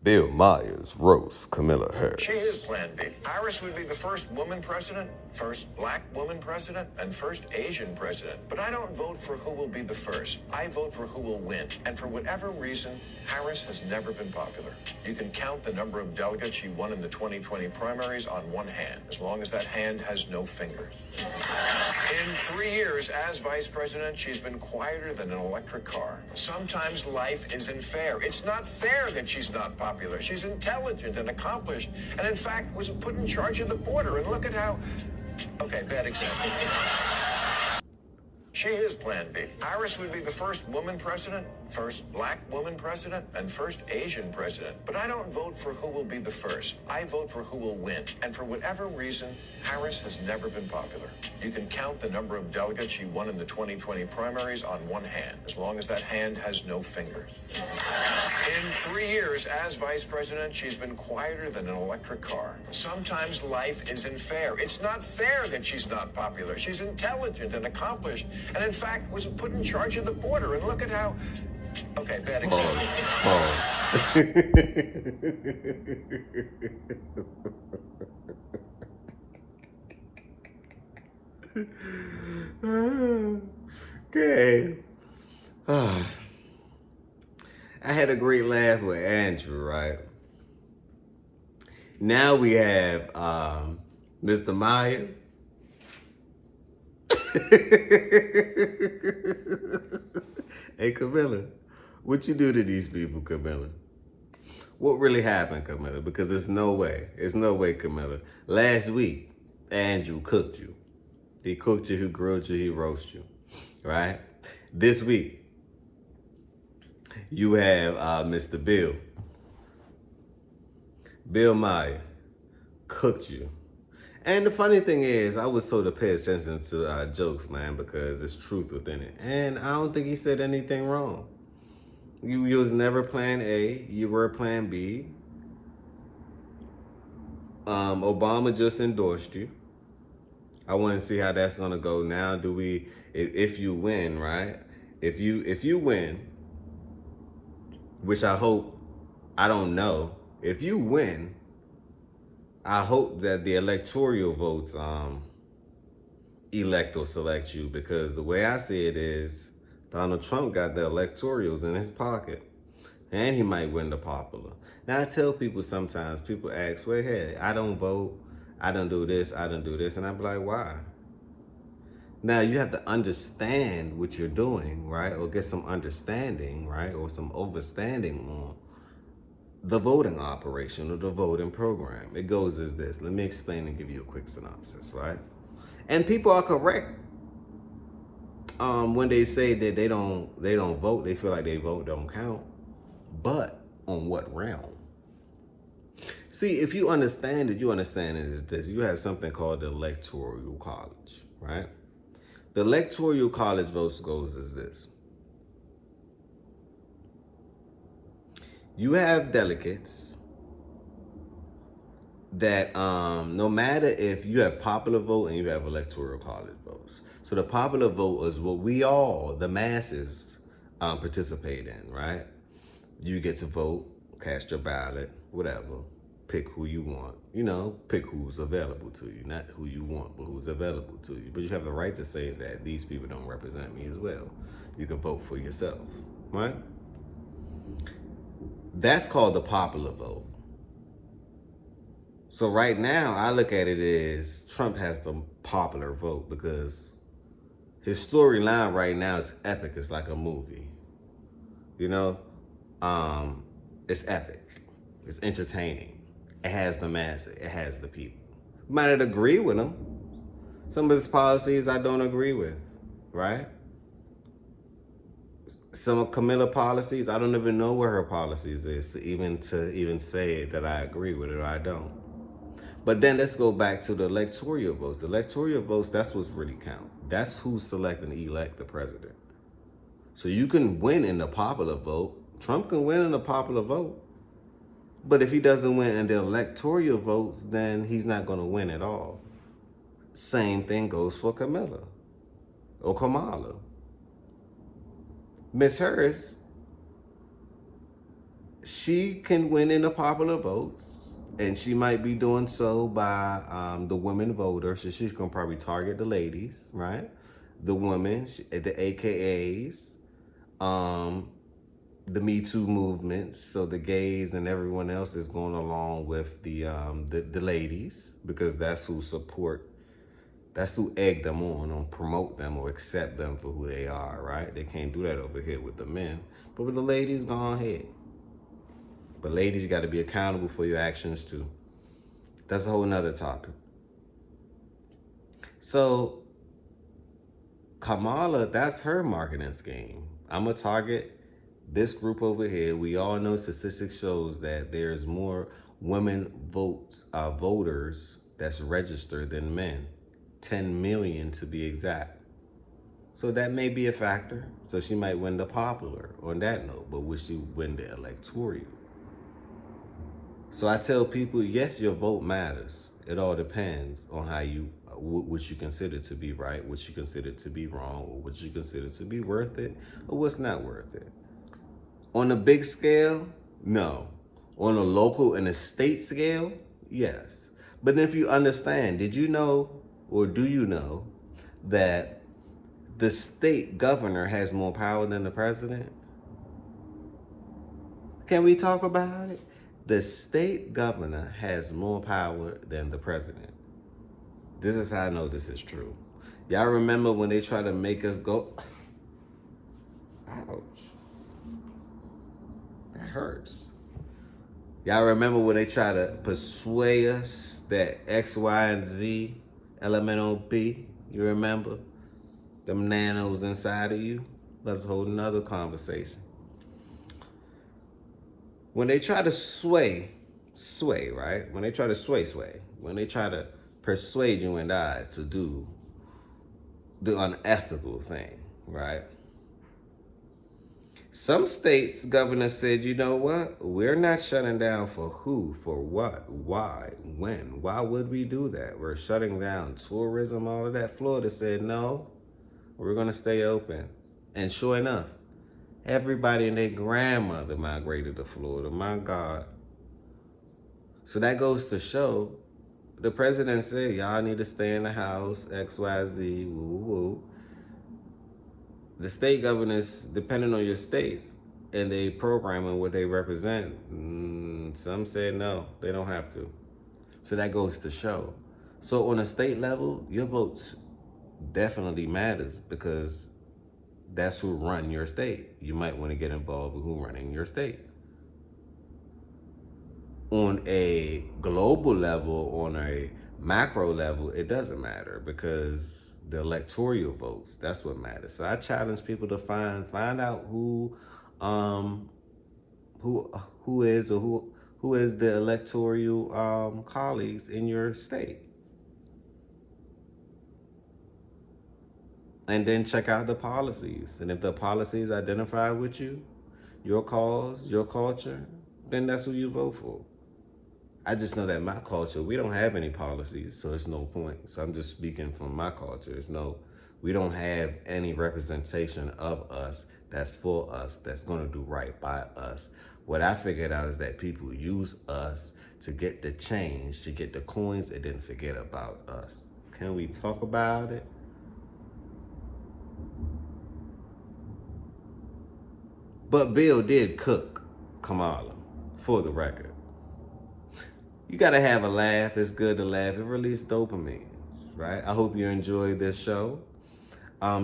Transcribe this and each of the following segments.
Bill Myers roasts Kamala Harris. She is Plan B. Harris would be the first woman president, first black woman president, and first Asian president. But I don't vote for who will be the first. I vote for who will win. And for whatever reason, Harris has never been popular. You can count the number of delegates she won in the 2020 primaries on one hand, as long as that hand has no finger. In 3 years as vice president, she's been quieter than an electric car. Sometimes life isn't fair. It's not fair that she's not popular. She's intelligent and accomplished, and in fact was put in charge of the border. And look at how... Okay, bad example. She is Plan B. Harris would be the first woman president, first black woman president, and first Asian president. But I don't vote for who will be the first. I vote for who will win. And for whatever reason, Harris has never been popular. You can count the number of delegates she won in the 2020 primaries on one hand, as long as that hand has no finger. In 3 years as vice president, she's been quieter than an electric car. Sometimes life isn't fair. It's not fair that she's not popular. She's intelligent and accomplished, and in fact was put in charge of the border. And look at how... Okay, bad example. Okay. I had a great laugh with Andrew, right? Now we have Mr. Meyer. Hey, Kamala, what you do to these people, Kamala? What really happened, Kamala? Because there's no way, Kamala. Last week, Andrew cooked you. He cooked you, he grilled you, he roasted you, right? This week, you have Mr. Bill Meyer, cooked you. And the funny thing is, I was told to pay attention to jokes, man, because there's truth within it. And I don't think he said anything wrong. You was never Plan A, you were Plan B. Obama just endorsed you. I want to see how that's gonna go now. Do we, if you win, right? If you win, which I hope, I don't know. If you win, I hope that the electoral votes elect or select you, because the way I see it is Donald Trump got the electorals in his pocket, and he might win the popular. Now I tell people sometimes, people ask, well, hey, I don't vote, I don't do this, I don't do this, and I'm like, why? Now you have to understand what you're doing, right? Or get some understanding, right? Or some overstanding on the voting operation or the voting program. It goes as this. Let me explain and give you a quick synopsis, right? And people are correct when they say that they don't vote. They feel like they vote don't count. But on what realm? See, if you understand it, is this. You have something called the Electoral College, right? The Electoral College votes goes as this. You have delegates that no matter if you have popular vote and you have electoral college votes. So the popular vote is what we all, the masses, participate in, right? You get to vote, cast your ballot, whatever. Pick who you want. You know, pick who's available to you. Not who you want, but who's available to you. But you have the right to say that these people don't represent me as well. You can vote for yourself, right? That's called the popular vote. So right now, I look at it as Trump has the popular vote because his storyline right now is epic. It's like a movie. You know, it's epic. It's entertaining. It has the masses. It has the people. You might not agree with him. Some of his policies I don't agree with, right? Some of Kamala policies, I don't even know where her policies is to even say that I agree with it or I don't. But then let's go back to the electoral votes. The electoral votes, that's what's really count. That's who's selecting to elect the president. So you can win in the popular vote. Trump can win in the popular vote. But if he doesn't win in the electoral votes, then he's not going to win at all. Same thing goes for Kamala or Kamala. Miss Harris, she can win in the popular votes, and she might be doing so by the women voters. So she's gonna probably target the ladies, right? The women, the AKAs, um, the Me Too movements. So the gays and everyone else is going along with the ladies, because that's who support. That's who egg them on, or promote them, or accept them for who they are, right? They can't do that over here with the men. But with the ladies, go ahead. But ladies, you got to be accountable for your actions too. That's a whole nother topic. So Kamala, that's her marketing scheme. I'm gonna target this group over here. We all know statistics shows that there's more women voters that's registered than men, 10 million to be exact. So that may be a factor. So she might win the popular on that note, but will she win the electoral? So I tell people, yes, your vote matters. It all depends on how you, what you consider to be right, what you consider to be wrong, or what you consider to be worth it, or what's not worth it. On a big scale, no. On a local and a state scale, yes. But if you understand, did you know, or do you know, that the state governor has more power than the president? Can we talk about it? The state governor has more power than the president. This is how I know this is true. Y'all remember when they try to make us go, ouch, that hurts. Y'all remember when they try to persuade us that X, Y, and Z, elemental P, you remember? Them nanos inside of you? That's a whole nother conversation. When they try to sway, right? When they try to sway, when they try to persuade you and I to do the unethical thing, right? Some states' governors said, you know what? We're not shutting down for who, for what, why, when. Why would we do that? We're shutting down tourism, all of that. Florida said, no, we're going to stay open. And sure enough, everybody and their grandmother migrated to Florida. My God. So that goes to show, the president said, y'all need to stay in the house, X, Y, Z, woo, woo, woo. The state governors, depending on your states and they program and what they represent, some said no, they don't have to. So that goes to show. So on a state level, your votes definitely matters, because that's who run your state. You might want to get involved with who running your state. On a global level, on a macro level, it doesn't matter, because the electoral votes, that's what matters. So I challenge people to find out who is, or who is the electoral colleagues in your state. And then check out the policies. And if the policies identify with you, your cause, your culture, then that's who you vote for. I just know that my culture, we don't have any policies, so it's no point. So I'm just speaking from my culture. We don't have any representation of us that's for us, that's gonna do right by us. What I figured out is that people use us to get the change, to get the coins, and then forget about us. Can we talk about it? But Bill did cook Kamala, for the record. You gotta have a laugh. It's good to laugh. It releases dopamine, right? I hope you enjoyed this show.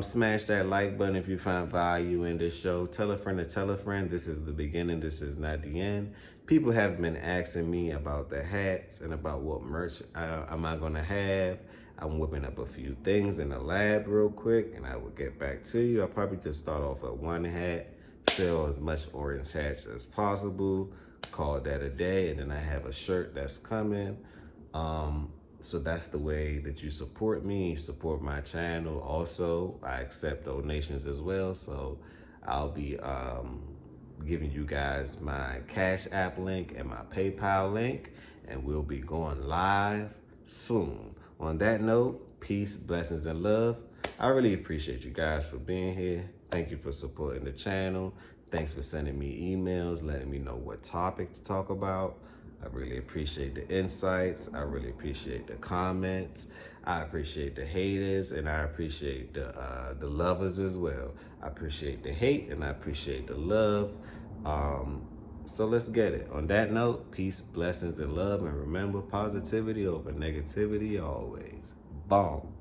Smash that like button if you find value in this show. Tell a friend to tell a friend. This is the beginning. This is not the end. People have been asking me about the hats and about what merch am I gonna have. I'm whipping up a few things in the lab real quick, and I will get back to you. I'll probably just start off with one hat, sell as much orange hats as possible, call that a day, and then I have a shirt that's coming. So that's the way that you support me, you support my channel. Also, I accept donations as well, so I'll be giving you guys my Cash App link and my PayPal link, and we'll be going live soon. On that note, peace, blessings, and love. I really appreciate you guys for being here. Thank you for supporting the channel. Thanks for sending me emails, letting me know what topic to talk about. I really appreciate the insights. I really appreciate the comments. I appreciate the haters, and I appreciate the lovers as well. I appreciate the hate, and I appreciate the love. So let's get it. On that note, peace, blessings, and love. And remember, positivity over negativity always. Boom.